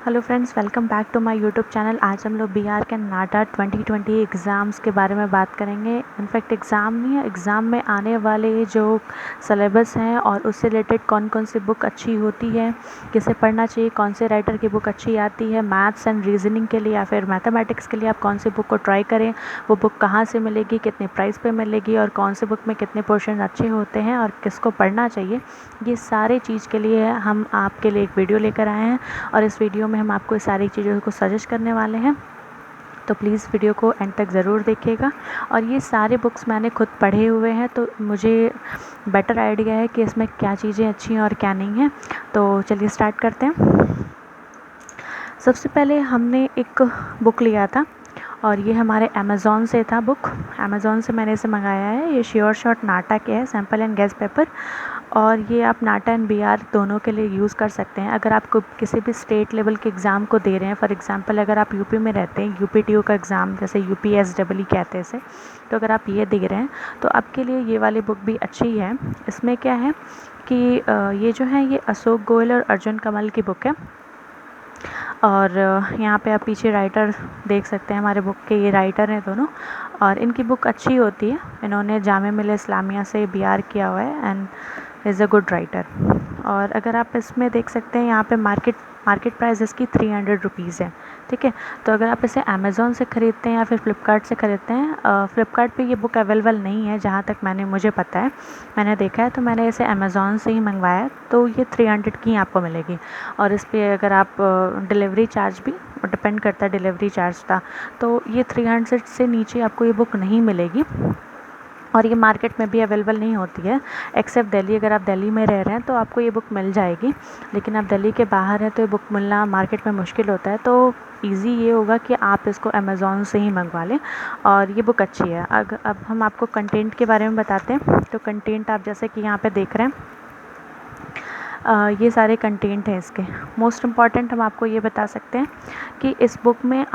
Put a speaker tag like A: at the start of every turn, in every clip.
A: Hello friends, welcome back to my YouTube channel. आज हम लोग बीआर के नाटा 2020 एग्ज़ाम्स के बारे में बात करेंगे। इनफैक्ट एग्ज़ाम नहीं है, एग्ज़ाम में आने वाले जो सिलेबस हैं और उससे रिलेटेड कौन कौन सी बुक अच्छी होती है, किसे पढ़ना चाहिए, कौन से राइटर की बुक अच्छी आती है मैथ्स एंड रीजनिंग के लिए या फिर मैथमेटिक्स के लिए आप कौन सी बुक को ट्राई करें, वो बुक कहाँ से मिलेगी, कितने प्राइस पर मिलेगी और कौन से बुक में कितने पोर्शन अच्छे होते हैं और किसको पढ़ना चाहिए, ये सारे चीज़ के लिए हम आपके लिए एक वीडियो लेकर आए हैं। और इस वीडियो में हम आपको सारी चीज़ों को सजेस्ट करने वाले हैं, तो प्लीज़ वीडियो को एंड तक ज़रूर देखिएगा। और ये सारे बुक्स मैंने खुद पढ़े हुए हैं, तो मुझे बेटर आइडिया है कि इसमें क्या चीज़ें अच्छी हैं और क्या नहीं है। तो चलिए स्टार्ट करते हैं। सबसे पहले हमने एक बुक लिया था और ये हमारे अमेज़ॉन से था। बुक अमेज़ॉन से मैंने इसे मंगाया है। ये श्योर शॉट नाटा के है, सैम्पल एंड गेस पेपर। और ये आप नाटा एंड बीआर दोनों के लिए यूज़ कर सकते हैं। अगर आपको किसी भी स्टेट लेवल के एग्ज़ाम को दे रहे हैं, फॉर एग्ज़ाम्पल अगर आप यूपी में रहते हैं, यूपीटीयू का एग्ज़ाम जैसे यूपीएसडब्ल्यू कहते हैं इसे, तो अगर आप ये दे रहे हैं तो आपके लिए ये वाली बुक भी अच्छी है। इसमें क्या है कि ये जो है ये अशोक गोयल और अर्जुन कमल की बुक है। और यहाँ पे आप पीछे राइटर देख सकते हैं, हमारे बुक के ये राइटर हैं दोनों, और इनकी बुक अच्छी होती है। इन्होंने जामिया मिलिया इस्लामिया से बीआर किया हुआ है and is a good writer. और अगर आप इसमें देख सकते हैं, यहाँ पे मार्केट प्राइस इसकी 300 रुपीज़ है। ठीक है, तो अगर आप इसे अमेज़ॉन से ख़रीदते हैं या फिर फ़्लिपकार्ट से ख़रीदते हैं, फ़्लिपकार्ट पे ये बुक अवेलेबल नहीं है जहाँ तक मुझे पता है, मैंने देखा है, तो मैंने इसे अमेज़ॉन से ही मंगवाया। तो ये 300 की आपको मिलेगी। और इस पर अगर आप डिलीवरी चार्ज भी डिपेंड करता है, डिलीवरी चार्ज का, तो ये 300 से नीचे आपको ये बुक नहीं मिलेगी। और ये मार्केट में भी अवेलेबल नहीं होती है एक्सेप्ट दिल्ली। अगर आप दिल्ली में रह रहे हैं तो आपको ये बुक मिल जाएगी, लेकिन आप दिल्ली के बाहर हैं तो ये बुक मिलना मार्केट में मुश्किल होता है। तो इजी ये होगा कि आप इसको अमेज़ॉन से ही मंगवा लें। और ये बुक अच्छी है। अब हम आपको कंटेंट के बारे में बताते हैं। तो कंटेंट आप जैसे कि यहाँ पे देख रहे हैं, ये सारे कंटेंट हैं इसके। मोस्ट इम्पॉर्टेंट हम आपको ये बता सकते हैं कि इस बुक में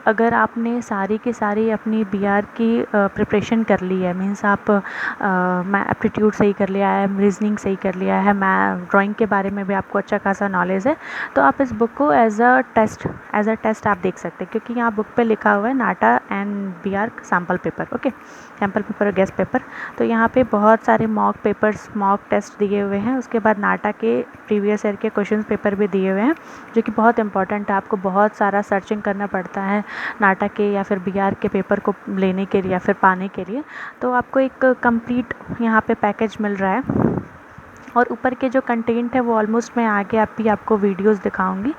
A: अगर आपने सारी की सारी अपनी बीआर की प्रिपरेशन कर ली है, मीन्स आप एप्टीट्यूड सही कर लिया है, रीजनिंग सही कर लिया है, ड्राइंग के बारे में भी आपको अच्छा खासा नॉलेज है, तो आप इस बुक को एज अ टेस्ट आप देख सकते हैं। क्योंकि यहाँ बुक पे लिखा हुआ है NATA and BR sample paper, okay, sample paper और गेस्ट पेपर। तो यहाँ पे बहुत सारे मॉक टेस्ट दिए हुए हैं। उसके बाद नाटा के प्रीवियस ईयर के क्वेश्चन पेपर भी दिए हुए हैं, जो कि बहुत इंपॉर्टेंट है। आपको बहुत सारा सर्चिंग करना पड़ता है नाटा के या फिर बीआर के पेपर को लेने के लिए या फिर पाने के लिए। तो आपको एक कंप्लीट यहाँ पे पैकेज मिल रहा है। और ऊपर के जो कंटेंट है वो ऑलमोस्ट मैं आगे आपको वीडियोस दिखाऊंगी,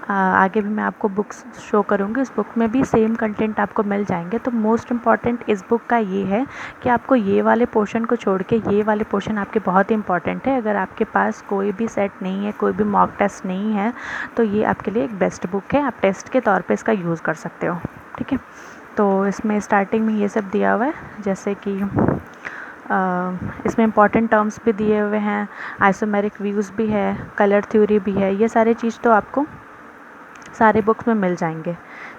A: आगे भी मैं आपको बुक्स शो करूंगी। उस बुक में भी सेम कंटेंट आपको मिल जाएंगे। तो मोस्ट इम्पॉर्टेंट इस बुक का ये है कि आपको ये वाले पोर्शन को छोड़ के ये वाले पोर्शन आपके बहुत ही इंपॉर्टेंट है। अगर आपके पास कोई भी सेट नहीं है, कोई भी मॉक टेस्ट नहीं है, तो ये आपके लिए एक बेस्ट बुक है। आप टेस्ट के तौर पर इसका यूज़ कर सकते हो। ठीक है, तो इसमें स्टार्टिंग में ये सब दिया हुआ है, जैसे कि इसमें इम्पॉर्टेंट टर्म्स भी दिए हुए हैं, आइसोमेरिक व्यूज़ भी है, कलर थ्योरी भी है। ये सारी चीज़ तो आपको सारे बुक्स में मिल जाएंगे।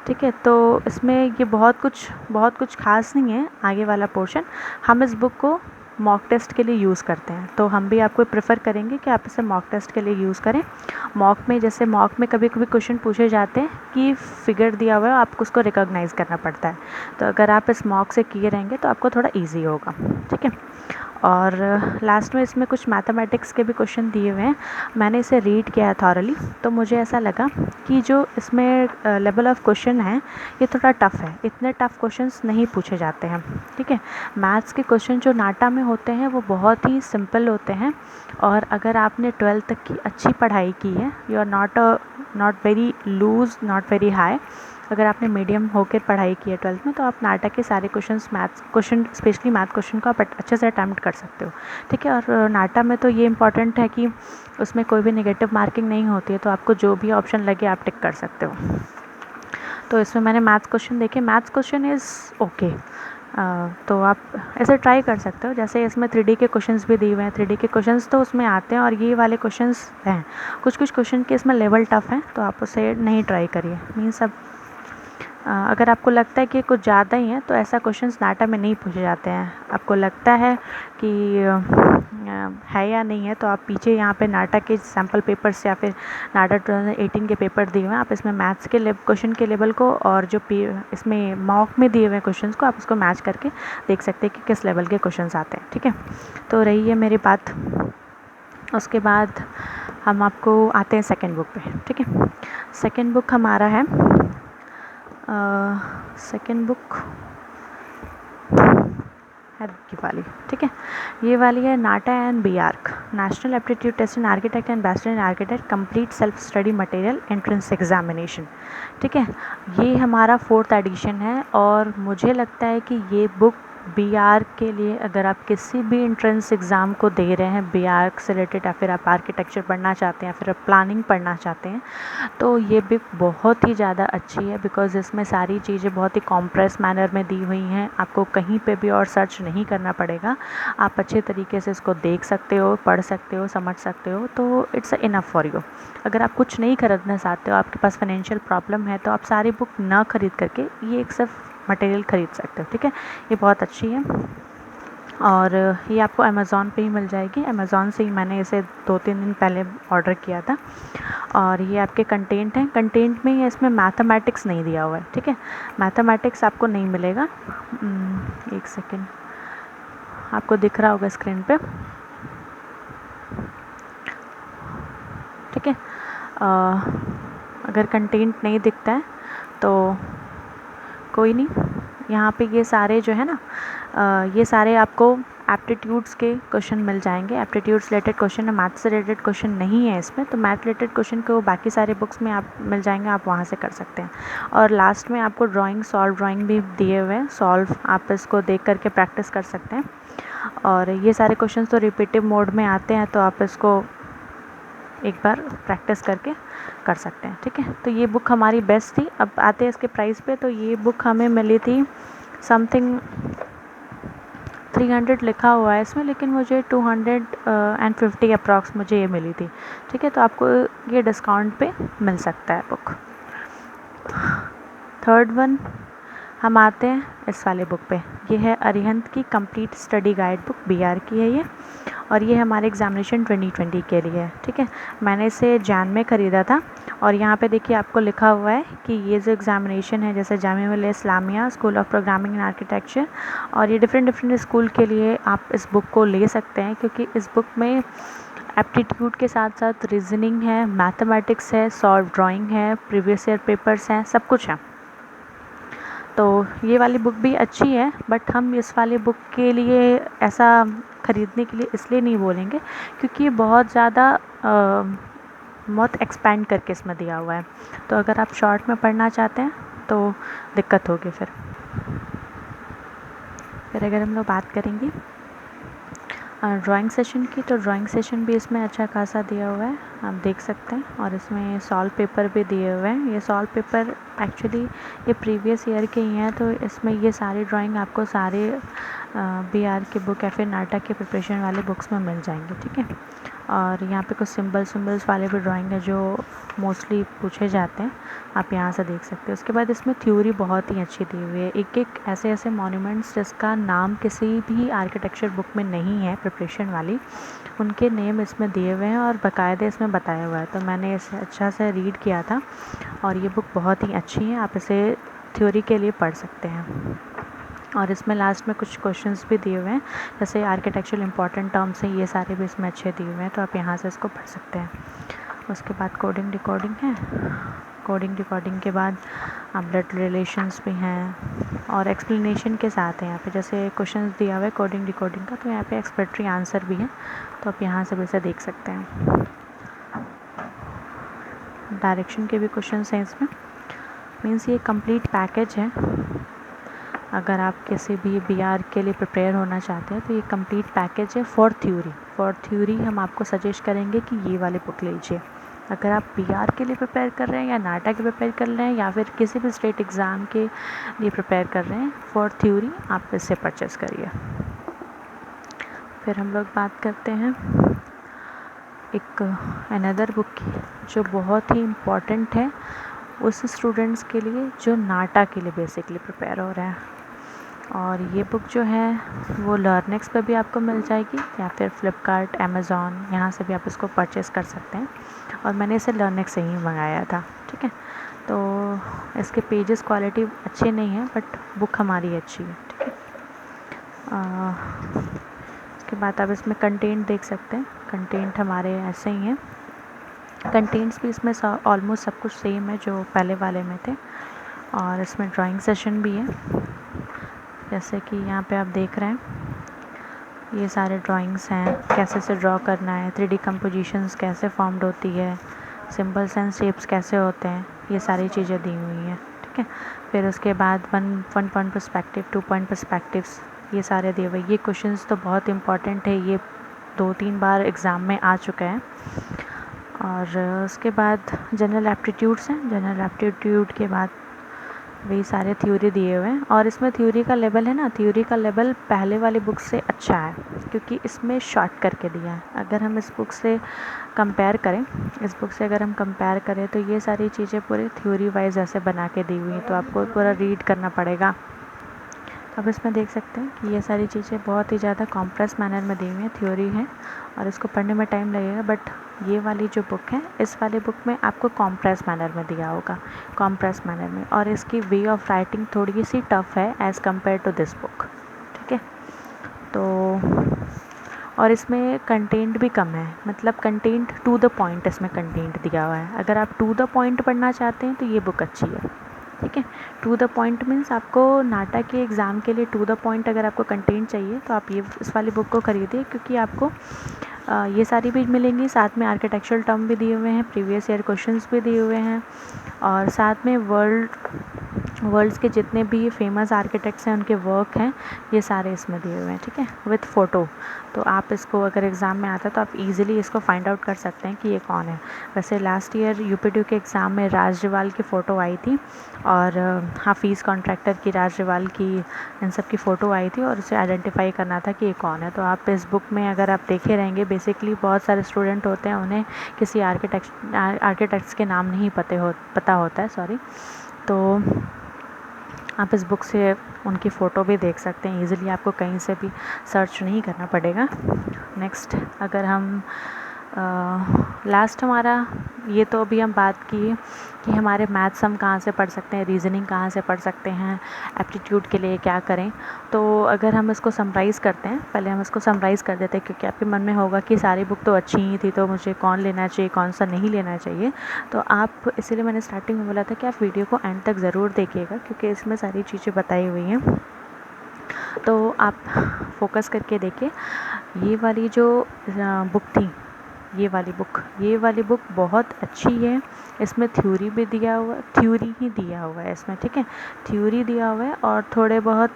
A: ठीक है, तो इसमें ये बहुत कुछ खास नहीं है आगे वाला पोर्शन। हम इस बुक को मॉक टेस्ट के लिए यूज़ करते हैं, तो हम भी आपको प्रेफर करेंगे कि आप इसे मॉक टेस्ट के लिए यूज़ करें। मॉक में कभी कभी क्वेश्चन पूछे जाते हैं कि फिगर दिया हुआ है, आपको उसको रिकॉग्नाइज़ करना पड़ता है। तो अगर आप इस मॉक से किए रहेंगे तो आपको थोड़ा ईजी होगा। ठीक है, और लास्ट में इसमें कुछ मैथमेटिक्स के भी क्वेश्चन दिए हुए हैं। मैंने इसे रीड किया है थॉरली, तो मुझे ऐसा लगा कि जो इसमें लेवल ऑफ क्वेश्चन है ये थोड़ा टफ़ है। इतने टफ़ क्वेश्चंस नहीं पूछे जाते हैं। ठीक है, मैथ्स के क्वेश्चन जो नाटा में होते हैं वो बहुत ही सिंपल होते हैं। और अगर आपने 12th तक की अच्छी पढ़ाई की है, you are not very loose, not very high, अगर आपने मीडियम होकर पढ़ाई की है 12th में, तो आप नाटा के सारे क्वेश्चन स्पेशली मैथ क्वेश्चन को आप अच्छे से अटैम्प्ट कर सकते हो। ठीक है, और नाटा में तो ये इम्पॉर्टेंट है कि उसमें कोई भी नेगेटिव मार्किंग नहीं होती है, तो आपको जो भी ऑप्शन लगे आप टिक कर सकते हो। तो इसमें मैंने मैथ्स क्वेश्चन देखे, मैथ्स क्वेश्चन इज़ ओके, तो आप ऐसे ट्राई कर सकते हो। जैसे इसमें 3D के क्वेश्चंस भी दिए हुए हैं, 3D के क्वेश्चंस तो उसमें आते हैं और ये वाले क्वेश्चंस हैं। कुछ क्वेश्चन के इसमें लेवल टफ़ हैं, तो आप उसे नहीं ट्राई करिए। मीन्स अब अगर आपको लगता है कि कुछ ज़्यादा ही है तो ऐसा क्वेश्चंस नाटा में नहीं पूछे जाते हैं। आपको लगता है कि है या नहीं है, तो आप पीछे यहाँ पे नाटा के सैम्पल पेपर्स या फिर नाटा 2018 के पेपर दिए हुए हैं, आप इसमें मैथ्स के क्वेश्चन के लेवल को और जो इसमें मॉक में दिए हुए क्वेश्चन को आप उसको मैच करके देख सकते हैं कि किस लेवल के क्वेश्चन आते हैं। ठीक है, तो रही है मेरी बात। उसके बाद हम आपको आते हैं सेकेंड बुक पे। ठीक है, सेकेंड बुक हमारा है, सेकेंड बुक है ये वाली। ठीक है, ये वाली है NATA and B arch, national aptitude test in architect and bachelor in architect complete self study material entrance examination. ठीक है, ये हमारा 4th एडिशन है और मुझे लगता है कि ये बुक बी आर्क के लिए, अगर आप किसी भी एंट्रेंस एग्ज़ाम को दे रहे हैं बी आर्क से रिलेटेड, या फिर आप आर्किटेक्चर पढ़ना चाहते हैं, फिर आप प्लानिंग पढ़ना चाहते हैं, तो ये बुक बहुत ही ज़्यादा अच्छी है। बिकॉज़ इसमें सारी चीज़ें बहुत ही कॉम्प्रेस मैनर में दी हुई हैं, आपको कहीं पे भी और सर्च नहीं करना पड़ेगा, आप अच्छे तरीके से इसको देख सकते हो, पढ़ सकते हो, समझ सकते हो, तो इट्स इनफ फॉर यू। अगर आप कुछ नहीं खरीदना चाहते हो, आपके पास फाइनेंशियल प्रॉब्लम है, तो आप सारी बुक ना खरीद करके ये एक सिर्फ मटेरियल ख़रीद सकते हो। ठीक है, ये बहुत अच्छी है और ये आपको अमेज़ॉन पे ही मिल जाएगी। अमेज़ॉन से ही मैंने इसे 2-3 दिन पहले ऑर्डर किया था। और ये आपके कंटेंट हैं, कंटेंट में ही इसमें मैथमेटिक्स नहीं दिया हुआ है। ठीक है, मैथमेटिक्स आपको नहीं मिलेगा। एक सेकेंड, आपको दिख रहा होगा स्क्रीन पे। ठीक है, अगर कंटेंट नहीं दिखता है तो कोई नहीं, यहाँ पे ये सारे जो है ना, ये सारे आपको एप्टीट्यूड्स के क्वेश्चन मिल जाएंगे। एप्टीट्यूड्स रिलेटेड क्वेश्चन है, मैथ से रिलेटेड क्वेश्चन नहीं है इसमें, तो मैथ रिलेटेड क्वेश्चन को बाकी सारे बुक्स में आप मिल जाएंगे, आप वहाँ से कर सकते हैं। और लास्ट में आपको ड्राइंग, सॉल्व ड्राइंग भी दिए हुए हैं, सॉल्व आप इसको देख करके प्रैक्टिस कर सकते हैं। और ये सारे क्वेश्चन तो रिपीटिव मोड में आते हैं, तो आप इसको एक बार प्रैक्टिस करके कर सकते हैं। ठीक है, तो ये बुक हमारी बेस्ट थी। अब आते हैं इसके प्राइस पे, तो ये बुक हमें मिली थी समथिंग 300 लिखा हुआ है इसमें, लेकिन मुझे 250 अप्रॉक्स मुझे ये मिली थी। ठीक है, तो आपको ये डिस्काउंट पे मिल सकता है बुक। थर्ड वन हम आते हैं इस वाले बुक पे, ये है अरिहंत की complete study guide book, BR की है ये, और ये हमारे एग्जामिनेशन 2020 के लिए है। ठीक है, मैंने इसे जैन में ख़रीदा था और यहाँ पे देखिए आपको लिखा हुआ है कि ये जो एग्ज़ामिनेशन है, जैसे Jamia Millia Islamia school of programming and architecture, और ये डिफरेंट स्कूल के लिए आप इस बुक को ले सकते हैं, क्योंकि इस बुक में एप्टीट्यूड के साथ साथ रीजनिंग है, मैथमेटिक्स है, सॉल्व ड्राइंग है, प्रीवियस ईयर पेपर्स हैं, सब कुछ है। तो ये वाली बुक भी अच्छी है, बट हम इस वाली बुक के लिए ऐसा ख़रीदने के लिए इसलिए नहीं बोलेंगे क्योंकि ये बहुत ज़्यादा बहुत एक्सपेंड करके इसमें दिया हुआ है। तो अगर आप शॉर्ट में पढ़ना चाहते हैं तो दिक्कत होगी। फिर अगर हम लोग बात करेंगे ड्राइंग सेशन की, तो ड्राइंग सेशन भी इसमें अच्छा खासा दिया हुआ है, आप देख सकते हैं। और इसमें सॉल्व पेपर भी दिए हुए हैं। ये सॉल्व पेपर एक्चुअली ये प्रीवियस ईयर के ही हैं, तो इसमें ये सारी ड्राइंग आपको सारे बीआर के बुक या फिर नाटक के प्रिपरेशन वाले बुक्स में मिल जाएंगे। ठीक है, और यहाँ पे कुछ सिंबल्स वाले भी ड्राइंग है जो मोस्टली पूछे जाते हैं, आप यहाँ से देख सकते हैं। उसके बाद इसमें थ्योरी बहुत ही अच्छी दी हुई है, एक ऐसे मॉन्यूमेंट्स जिसका नाम किसी भी आर्किटेक्चर बुक में नहीं है प्रिपरेशन वाली, उनके नेम इसमें दिए हुए हैं और बाकायदे इसमें बताया हुआ है। तो मैंने इसे अच्छा से रीड किया था और ये बुक बहुत ही अच्छी है, आप इसे थ्योरी के लिए पढ़ सकते हैं। और इसमें लास्ट में कुछ क्वेश्चंस भी दिए हुए हैं, जैसे आर्किटेक्चरल इंपॉर्टेंट टर्म्स हैं, ये सारे भी इसमें अच्छे दिए हुए हैं, तो आप यहाँ से इसको पढ़ सकते हैं। उसके बाद कोडिंग रिकॉर्डिंग है, कोडिंग रिकॉर्डिंग के बाद ब्लड रिलेशंस भी हैं और एक्सप्लेनेशन के साथ है। यहाँ पे जैसे क्वेश्चंस दिया हुआ है कोडिंग रिकॉर्डिंग का, तो यहाँ पे एक्सप्लेनेटरी आंसर भी है, तो आप यहाँ से भी इसे देख सकते हैं। डायरेक्शन के भी क्वेश्चंस हैं इसमें, मीन्स ये कंप्लीट पैकेज है। अगर आप किसी भी बीआर के लिए प्रिपेयर होना चाहते हैं तो ये कंप्लीट पैकेज है फॉर थ्योरी हम आपको सजेस्ट करेंगे कि ये वाले बुक लीजिए। अगर आप बीआर के लिए प्रिपेयर कर रहे हैं या नाटा के प्रिपेयर कर रहे हैं या फिर किसी भी स्टेट एग्ज़ाम के लिए प्रिपेयर कर रहे हैं, फॉर थ्योरी आप इससे परचेज़ करिए। फिर हम लोग बात करते हैं एक अनदर बुक की जो बहुत ही इम्पॉर्टेंट है उस स्टूडेंट्स के लिए जो नाटा के लिए बेसिकली प्रिपेयर हो रहे हैं, और ये बुक जो है वो लर्नेक्स पे भी आपको मिल जाएगी या फिर फ्लिपकार्ट, अमेज़ॉन, यहाँ से भी आप इसको परचेज़ कर सकते हैं। और मैंने इसे लर्नेक्स से ही मंगाया था, ठीक है। तो इसके पेजेस क्वालिटी अच्छे नहीं है बट बुक हमारी अच्छी है, ठीक है। उसके बाद आप इसमें कंटेंट देख सकते हैं। कंटेंट हमारे ऐसे ही हैं। कंटेंट्स भी इसमें ऑलमोस्ट सब कुछ सेम है जो पहले वाले में थे। और इसमें ड्राइंग सेशन भी है, जैसे कि यहाँ पे आप देख रहे हैं ये सारे ड्राइंग्स हैं, कैसे से ड्रॉ करना है, 3D कंपोजिशंस कैसे फॉर्म्ड होती है, सिंबल्स एंड शेप्स कैसे होते हैं, ये सारी चीज़ें दी हुई हैं, ठीक है। फिर उसके बाद one point perspective, 2 point perspectives, ये सारे दिए हुए। ये क्वेश्चंस तो बहुत इंपॉर्टेंट है, ये 2-3 बार एग्ज़ाम में आ चुका है। और उसके बाद जनरल एप्टीट्यूड्स हैं। जनरल एप्टीट्यूड के बाद वही सारे थ्योरी दिए हुए हैं। और इसमें थ्योरी का लेवल है ना, थ्योरी का लेवल पहले वाली बुक से अच्छा है क्योंकि इसमें शॉर्ट करके दिया है। अगर हम इस बुक से कंपेयर करें, इस बुक से अगर हम कंपेयर करें तो ये सारी चीज़ें पूरी थ्योरी वाइज ऐसे बना के दी हुई हैं, तो आपको पूरा रीड करना पड़ेगा। तो आप इसमें देख सकते हैं कि ये सारी चीज़ें बहुत ही ज़्यादा कॉम्प्रेस मैनर में दी हुई हैं, थ्योरी है और इसको पढ़ने में टाइम लगेगा। बट ये वाली जो बुक है, इस वाली बुक में आपको कॉम्प्रेस मैनर में दिया होगा, कॉम्प्रेस मैनर में। और इसकी वे ऑफ राइटिंग थोड़ी सी टफ़ है as compare to this book, ठीक है। तो और इसमें कंटेंट भी कम है, मतलब कंटेंट टू द पॉइंट इसमें कंटेंट दिया हुआ है। अगर आप टू द पॉइंट पढ़ना चाहते हैं तो ये बुक अच्छी है, ठीक है। टू द पॉइंट मीन्स आपको नाटा के एग्ज़ाम के लिए टू द पॉइंट अगर आपको कंटेंट चाहिए तो आप ये इस वाली बुक को ख़रीदिए, क्योंकि आपको ये सारी भी मिलेंगी। साथ में आर्किटेक्चरल टर्म भी दिए हुए हैं, प्रीवियस ईयर क्वेश्चंस भी दिए हुए हैं और साथ में वर्ल्ड्स के जितने भी फेमस आर्किटेक्ट्स हैं उनके वर्क हैं, ये सारे इसमें दिए हुए हैं, ठीक है, विथ फ़ोटो। तो आप इसको अगर एग्ज़ाम में आता है तो आप इजीली इसको फाइंड आउट कर सकते हैं कि ये कौन है। वैसे लास्ट ईयर यूपीट्यू के एग्ज़ाम में राजवाल की फ़ोटो आई थी और हाफिज़ कॉन्ट्रैक्टर की, राजवाल की, इन सब की फ़ोटो आई थी और उसे आइडेंटिफाई करना था कि ये कौन है। तो आप इस बुक में अगर आप देखे रहेंगे, बेसिकली बहुत सारे स्टूडेंट होते हैं उन्हें किसी आर्किटेक्ट्स के नाम नहीं पता होता है, सॉरी। तो आप इस बुक से उनकी फ़ोटो भी देख सकते हैं ईज़िली, आपको कहीं से भी सर्च नहीं करना पड़ेगा। नेक्स्ट अगर हम लास्ट हमारा ये तो अभी हम बात की कि हमारे मैथ्स हम कहाँ से पढ़ सकते हैं, रीज़निंग कहाँ से पढ़ सकते हैं, एप्टीट्यूड के लिए क्या करें। तो अगर हम इसको समराइज़ करते हैं, पहले हम इसको समराइज़ कर देते हैं, क्योंकि आपके मन में होगा कि सारी बुक तो अच्छी ही थी तो मुझे कौन लेना चाहिए, कौन सा नहीं लेना चाहिए। तो आप, इसीलिए मैंने स्टार्टिंग में बोला था कि आप वीडियो को एंड तक ज़रूर देखिएगा, क्योंकि इसमें सारी चीज़ें बताई हुई हैं। तो आप फोकस करके देखिए। ये वाली जो बुक थी, ये वाली बुक बहुत अच्छी है। इसमें थ्योरी भी दिया हुआ, थ्योरी ही दिया हुआ है इसमें, ठीक है, थ्योरी दिया हुआ है और थोड़े बहुत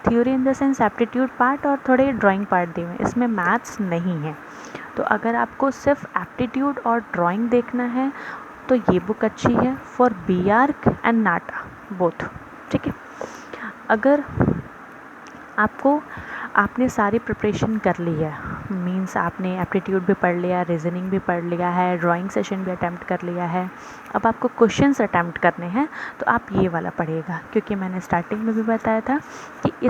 A: theory in the sense aptitude part और थोड़े ड्राइंग पार्ट दिए हुए हैं। इसमें मैथ्स नहीं है। तो अगर आपको सिर्फ एप्टीट्यूड और ड्राइंग देखना है तो ये बुक अच्छी है for BARC and NATA both, ठीक है। अगर आपने सारी प्रिपरेशन कर ली है, मींस आपने एप्टीट्यूड भी पढ़ लिया, रीजनिंग भी पढ़ लिया है, ड्राइंग सेशन भी अटैम्प्ट कर लिया है, अब आपको क्वेश्चंस अटैम्प्ट करने हैं, तो आप ये वाला पढ़िएगा। क्योंकि मैंने स्टार्टिंग में भी बताया था कि ये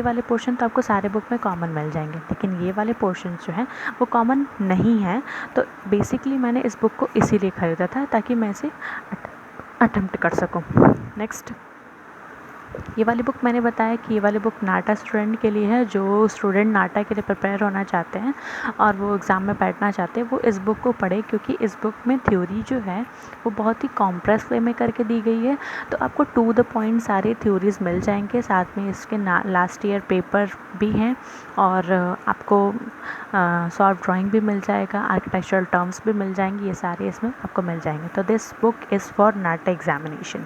A: वाले पोर्शन तो आपको सारे बुक में कॉमन मिल जाएंगे, लेकिन ये वाले पोर्शन जो हैं वो कॉमन नहीं है। तो बेसिकली मैंने इस बुक को इसीलिए ख़रीदा था ताकि मैं इसे अटैम्प्ट कर सकूँ। नेक्स्ट ये वाली बुक मैंने बताया कि ये वाली बुक नाटा स्टूडेंट के लिए है, जो स्टूडेंट नाटा के लिए प्रिपेयर होना चाहते हैं और वो एग्ज़ाम में बैठना चाहते हैं, वो इस बुक को पढ़े। क्योंकि इस बुक में थ्योरी जो है वो बहुत ही कॉम्प्रेस वे में करके दी गई है। तो आपको टू द पॉइंट सारे थ्योरीज़ मिल जाएंगे, साथ में इसके लास्ट ईयर पेपर भी हैं और आपको सॉफ्ट ड्राइंग भी मिल जाएगा, आर्किटेक्चरल टर्म्स भी मिल जाएंगी, ये सारे इसमें आपको मिल जाएंगे। तो this book is for NATA examination.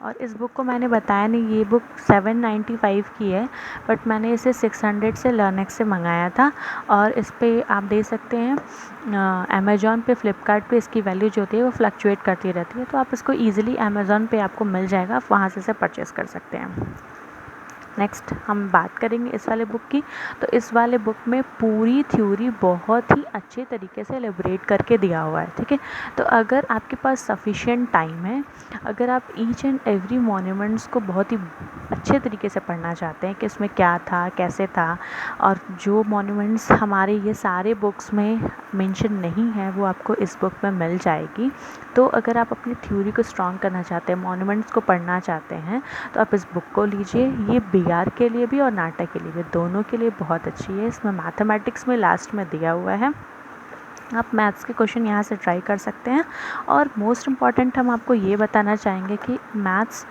A: और इस बुक को मैंने बताया नहीं, ये बुक 795 की है, बट मैंने इसे 600 से लर्नेक्स से मंगाया था। और इस पे आप दे सकते हैं अमेज़ॉन पे, फ्लिपकार्ट पे इसकी वैल्यू जो होती है वो फ्लक्चुएट करती रहती है। तो आप इसको ईज़िली अमेज़ॉन पे आपको मिल जाएगा, आप वहाँ से परचेज़ कर सकते हैं। नेक्स्ट हम बात करेंगे इस वाले बुक की। तो इस वाले बुक में पूरी थ्योरी बहुत ही अच्छे तरीके से एलेबोरेट करके दिया हुआ है, ठीक है। तो अगर आपके पास सफिशिएंट टाइम है, अगर आप ईच एंड एवरी मॉन्यूमेंट्स को बहुत ही अच्छे तरीके से पढ़ना चाहते हैं कि इसमें क्या था, कैसे था, और जो मॉन्यूमेंट्स हमारे ये सारे बुक्स में मेंशन नहीं है वो आपको इस बुक में मिल जाएगी। तो अगर आप अपनी थ्योरी को स्ट्रॉन्ग करना चाहते हैं, मॉन्यूमेंट्स को पढ़ना चाहते हैं, तो आप इस बुक को लीजिए। ये बीआर के लिए भी और नाटक के लिए भी, दोनों के लिए बहुत अच्छी है। इसमें मैथमेटिक्स में लास्ट में दिया हुआ है, आप मैथ्स के क्वेश्चन यहाँ से ट्राई कर सकते हैं। और मोस्ट इम्पॉर्टेंट हम आपको ये बताना चाहेंगे कि मैथ्स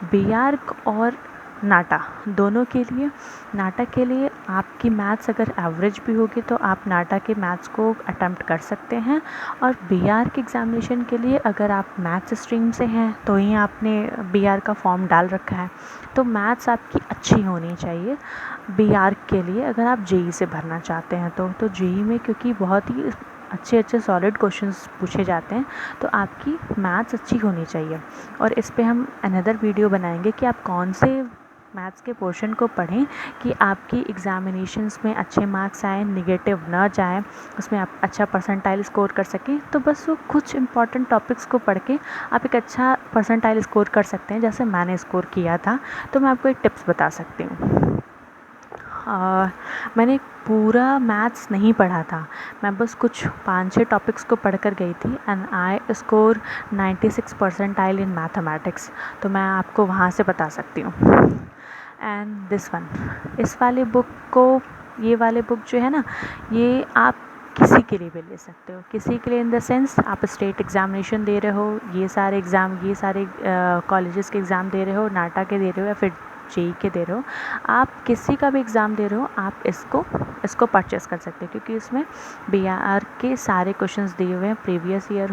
A: बीआर और नाटा दोनों के लिए, नाटा के लिए आपकी मैथ्स अगर एवरेज भी होगी तो आप नाटा के मैथ्स को अटेम्प्ट कर सकते हैं। और बीआर के एग्ज़ामिनेशन के लिए अगर आप मैथ्स स्ट्रीम से हैं तो ही आपने बीआर का फॉर्म डाल रखा है, तो मैथ्स आपकी अच्छी होनी चाहिए बीआर के लिए। अगर आप जेई से भरना चाहते हैं तो जेई में क्योंकि बहुत ही अच्छे सॉलिड क्वेश्चंस पूछे जाते हैं, तो आपकी मैथ्स अच्छी होनी चाहिए। और इस पे हम अनदर वीडियो बनाएंगे कि आप कौन से मैथ्स के पोर्शन को पढ़ें कि आपकी एग्ज़ामिनेशंस में अच्छे मार्क्स आए, निगेटिव ना जाए, उसमें आप अच्छा परसेंटाइल स्कोर कर सकें। तो बस वो कुछ इंपॉर्टेंट टॉपिक्स को पढ़ के आप एक अच्छा परसेंटाइल स्कोर कर सकते हैं, जैसे मैंने स्कोर किया था। तो मैं आपको एक टिप्स बता सकती हूँ। मैंने पूरा मैथ्स नहीं पढ़ा था, मैं बस कुछ 5-6 टॉपिक्स को पढ़ कर गई थी and I score 96 percentile in mathematics. तो मैं आपको वहाँ से बता सकती हूँ। एंड दिस वन, इस वाले बुक को, ये वाले बुक जो है ना, ये आप किसी के लिए भी ले सकते हो। किसी के लिए इन द सेंस आप स्टेट एग्ज़ामिनेशन दे रहे हो, ये सारे कॉलेजेस के एग्ज़ाम दे रहे हो, नाटा के दे रहे हो या फिर जेई के दे रहे हो, आप किसी का भी एग्ज़ाम दे रहे हो, आप इसको परचेस कर सकते हो। क्योंकि इसमें बीआर के सारे क्वेश्चंस दिए हुए हैं, प्रीवियस ईयर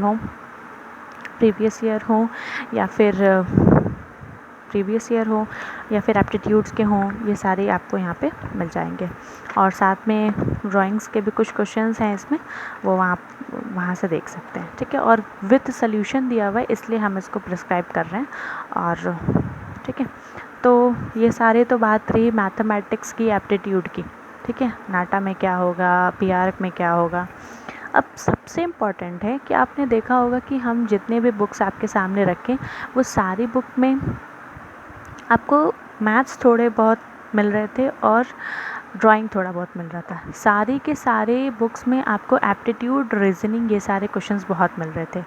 A: हो या फिर एप्टीट्यूड्स के हों, ये सारे आपको यहाँ पे मिल जाएंगे। और साथ में ड्राइंग्स के भी कुछ क्वेश्चंस हैं इसमें, वो आप वहाँ से देख सकते हैं, ठीक है। और विद सॉल्यूशन दिया हुआ है, इसलिए हम इसको प्रिस्क्राइब कर रहे हैं। और ठीक है, तो ये सारे तो बात रही मैथमेटिक्स की, एप्टीट्यूड की, ठीक है। नाटा में क्या होगा, बीआर में क्या होगा। अब सबसे इम्पॉर्टेंट है कि आपने देखा होगा कि हम जितने भी बुक्स आपके सामने रखें, वो सारी बुक में आपको मैथ्स थोड़े बहुत मिल रहे थे और ड्राइंग थोड़ा बहुत मिल रहा था। सारे के सारे बुक्स में आपको एप्टीट्यूड, रीजनिंग, ये सारे क्वेश्चंस बहुत मिल रहे थे।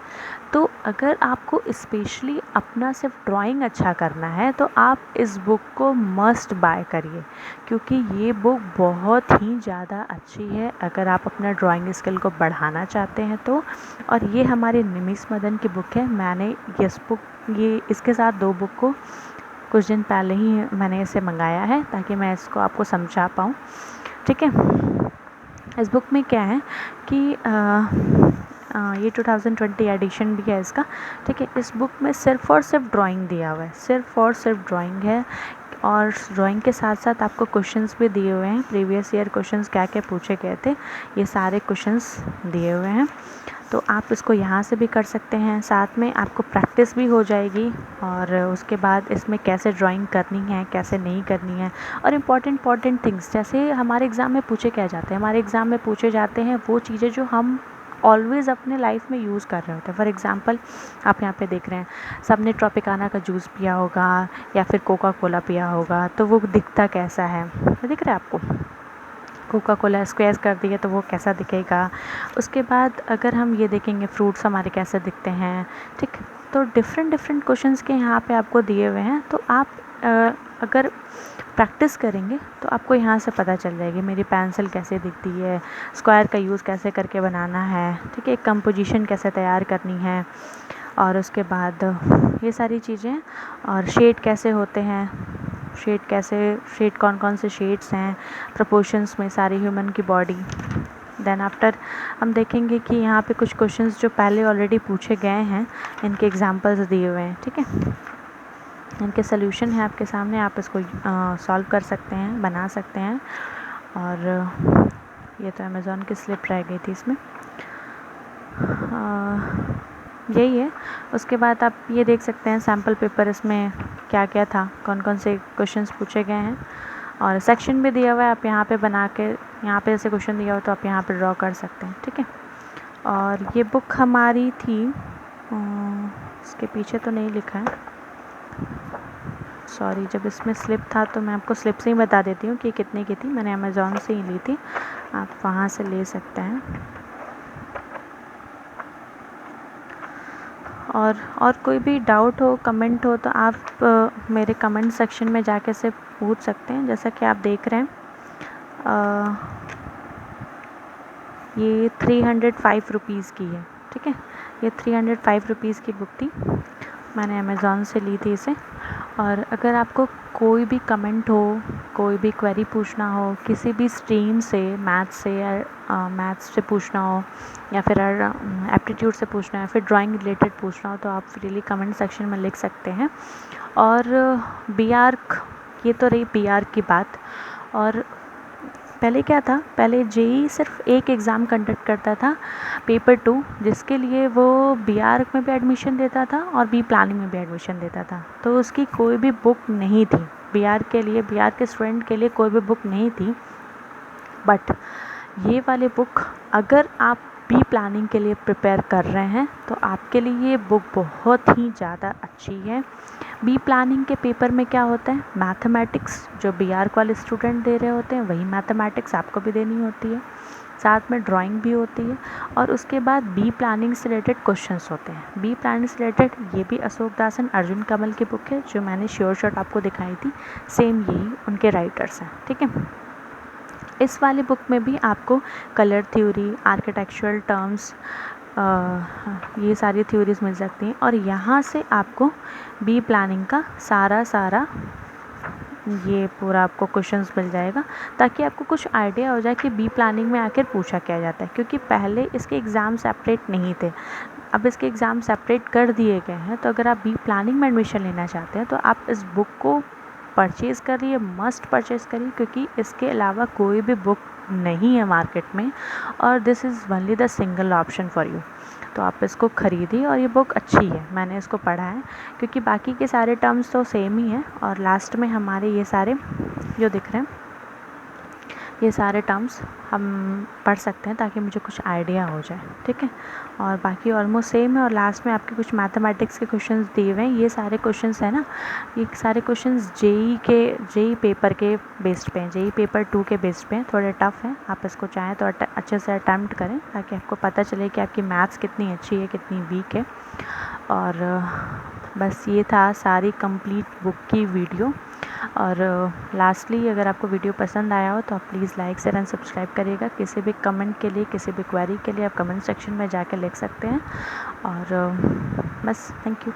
A: तो अगर आपको स्पेशली अपना सिर्फ ड्राइंग अच्छा करना है तो आप इस बुक को मस्ट बाय करिए, क्योंकि ये बुक बहुत ही ज़्यादा अच्छी है अगर आप अपना ड्राइंग स्किल को बढ़ाना चाहते हैं तो। और ये हमारे निमिष मदन की बुक है। मैंने ये इसके साथ 2 बुक को कुछ दिन पहले ही मैंने इसे मंगाया है ताकि मैं इसको आपको समझा पाऊँ, ठीक है। इस बुक में क्या है कि ये 2020 एडिशन भी है इसका, ठीक है। इस बुक में सिर्फ़ और सिर्फ ड्राइंग दिया हुआ है, सिर्फ़ और सिर्फ ड्राइंग है। और ड्राइंग के साथ साथ आपको क्वेश्चंस भी दिए हुए हैं, प्रीवियस ईयर क्वेश्चंस क्या क्या पूछे गए थे, ये सारे क्वेश्चंस दिए हुए हैं। तो आप इसको यहाँ से भी कर सकते हैं, साथ में आपको प्रैक्टिस भी हो जाएगी। और उसके बाद इसमें कैसे ड्राइंग करनी है, कैसे नहीं करनी है, और इम्पॉर्टेंट थिंग्स जैसे हमारे एग्ज़ाम में पूछे क्या जाते हैं, हमारे एग्ज़ाम में पूछे जाते हैं वो चीज़ें जो हम ऑलवेज़ अपने लाइफ में यूज़ कर रहे होते हैं। फॉर एग्ज़ाम्पल आप यहाँ पे देख रहे हैं, सबने ट्रॉपिकाना का जूस पिया होगा या फिर कोका कोला पिया होगा, तो वो दिखता कैसा है, दिख रहा है आपको? कोका कोला स्क्वेयर कर दिए तो वो कैसा दिखेगा। उसके बाद अगर हम ये देखेंगे फ्रूट्स हमारे कैसे दिखते हैं, ठीक। तो डिफरेंट क्वेश्चंस के यहाँ पे आपको दिए हुए हैं। तो आप अगर प्रैक्टिस करेंगे तो आपको यहाँ से पता चल जाएगी मेरी पेंसिल कैसे दिखती है, स्क्वायर का यूज़ कैसे करके बनाना है, ठीक है, कंपोजिशन कैसे तैयार करनी है, और उसके बाद ये सारी चीज़ें, और शेड कैसे होते हैं, शेड कौन से शेड्स हैं प्रोपोर्शंस में सारी ह्यूमन की बॉडी। देन आफ्टर हम देखेंगे कि यहाँ पे कुछ क्वेश्चंस जो पहले ऑलरेडी पूछे गए हैं, इनके एग्जांपल्स दिए हुए हैं, ठीक है। इनके सोल्यूशन है आपके सामने, आप इसको सॉल्व कर सकते हैं, बना सकते हैं। और ये तो अमेज़ॉन की स्लिप रह गई थी इसमें, यही है। उसके बाद आप ये देख सकते हैं सैम्पल पेपर इसमें क्या क्या था, कौन कौन से क्वेश्चंस पूछे गए हैं, और सेक्शन भी दिया हुआ है, आप यहाँ पे बना के, यहाँ पे ऐसे क्वेश्चन दिया हो तो आप यहाँ पे ड्रॉ कर सकते हैं, ठीक है। और ये बुक हमारी थी, इसके पीछे तो नहीं लिखा है, सॉरी, जब इसमें स्लिप था तो मैं आपको स्लिप से ही बता देती हूँ कि कितने की थी। मैंने अमेज़ॉन से ही ली थी, आप वहाँ से ले सकते हैं। और कोई भी डाउट हो, कमेंट हो, तो आप मेरे कमेंट सेक्शन में जाके से पूछ सकते हैं। जैसा कि आप देख रहे हैं, ये 305 रुपीज़ की है, ठीक है। ये 305 रुपीज़ की बुक थी, मैंने अमेज़ॉन से ली थी इसे। और अगर आपको कोई भी कमेंट हो, कोई भी क्वेरी पूछना हो किसी भी स्ट्रीम से, मैथ्स से या मैथ्स से पूछना हो, या फिर एप्टीट्यूड से पूछना है, फिर ड्राइंग रिलेटेड पूछना हो, तो आप फ्रीली कमेंट सेक्शन में लिख सकते हैं। और बी आर्क, ये तो रही बी आर्क की बात। और पहले क्या था, पहले जेई सिर्फ एक एग्ज़ाम कंडक्ट करता था, पेपर 2, जिसके लिए वो बी आर्क में भी एडमिशन देता था और बी प्लानिंग में भी एडमिशन देता था। तो उसकी कोई भी बुक नहीं थी बी आर्क के लिए, बी आर्क के स्टूडेंट के लिए कोई भी बुक नहीं थी। बट ये वाली बुक, अगर आप बी प्लानिंग के लिए प्रिपेयर कर रहे हैं तो आपके लिए ये बुक बहुत ही ज़्यादा अच्छी है। बी प्लानिंग के पेपर में क्या होता है, मैथमेटिक्स जो बी आर्क वाले स्टूडेंट दे रहे होते हैं वही मैथमेटिक्स आपको भी देनी होती है, साथ में ड्राइंग भी होती है। और उसके बाद बी प्लानिंग से रिलेटेड क्वेश्चंस होते हैं। बी प्लानिंग से रिलेटेड ये भी अशोक दास एंड अर्जुन कमल की बुक है, जो मैंने श्योर शॉट आपको दिखाई थी, सेम यही उनके राइटर्स हैं, ठीक है। इस वाली बुक में भी आपको कलर थ्योरी, आर्किटेक्चरल टर्म्स, ये सारी थ्योरीज मिल सकती हैं। और यहाँ से आपको बी प्लानिंग का सारा ये पूरा आपको क्वेश्चंस मिल जाएगा, ताकि आपको कुछ आइडिया हो जाए कि बी प्लानिंग में आखिर पूछा क्या जाता है। क्योंकि पहले इसके एग्ज़ाम सेपरेट नहीं थे, अब इसके एग्ज़ाम सेपरेट कर दिए गए हैं। तो अगर आप बी प्लानिंग में एडमिशन लेना चाहते हैं तो आप इस बुक को परचेज़ करिए, मस्ट परचेज़ करिए, क्योंकि इसके अलावा कोई भी बुक नहीं है मार्केट में, और this is only the single option for you. तो आप इसको ख़रीदिए, और ये बुक अच्छी है, मैंने इसको पढ़ा है, क्योंकि बाकी के सारे टर्म्स तो सेम ही हैं, और लास्ट में हमारे ये सारे जो दिख रहे हैं, ये सारे टर्म्स हम पढ़ सकते हैं ताकि मुझे कुछ आइडिया हो जाए, ठीक है। और बाकी ऑलमोस्ट सेम है। और लास्ट में आपके कुछ मैथमेटिक्स के क्वेश्चंस दिए हुए हैं। ये सारे क्वेश्चंस है ना, ये सारे क्वेश्चंस जेई पेपर के बेस्ड पे हैं, जेई पेपर 2 के बेस्ड पे हैं, थोड़े टफ हैं। आप इसको चाहें तो अच्छे से अटैम्प्ट करें, ताकि आपको पता चले कि आपकी मैथ्स कितनी अच्छी है, कितनी वीक है। और बस ये था सारी कंप्लीट बुक की वीडियो। और लास्टली, अगर आपको वीडियो पसंद आया हो तो आप please like share and subscribe करिएगा। किसी भी कमेंट के लिए, किसी भी क्वेरी के लिए आप कमेंट सेक्शन में जाकर लिख सकते हैं। और बस, थैंक यू।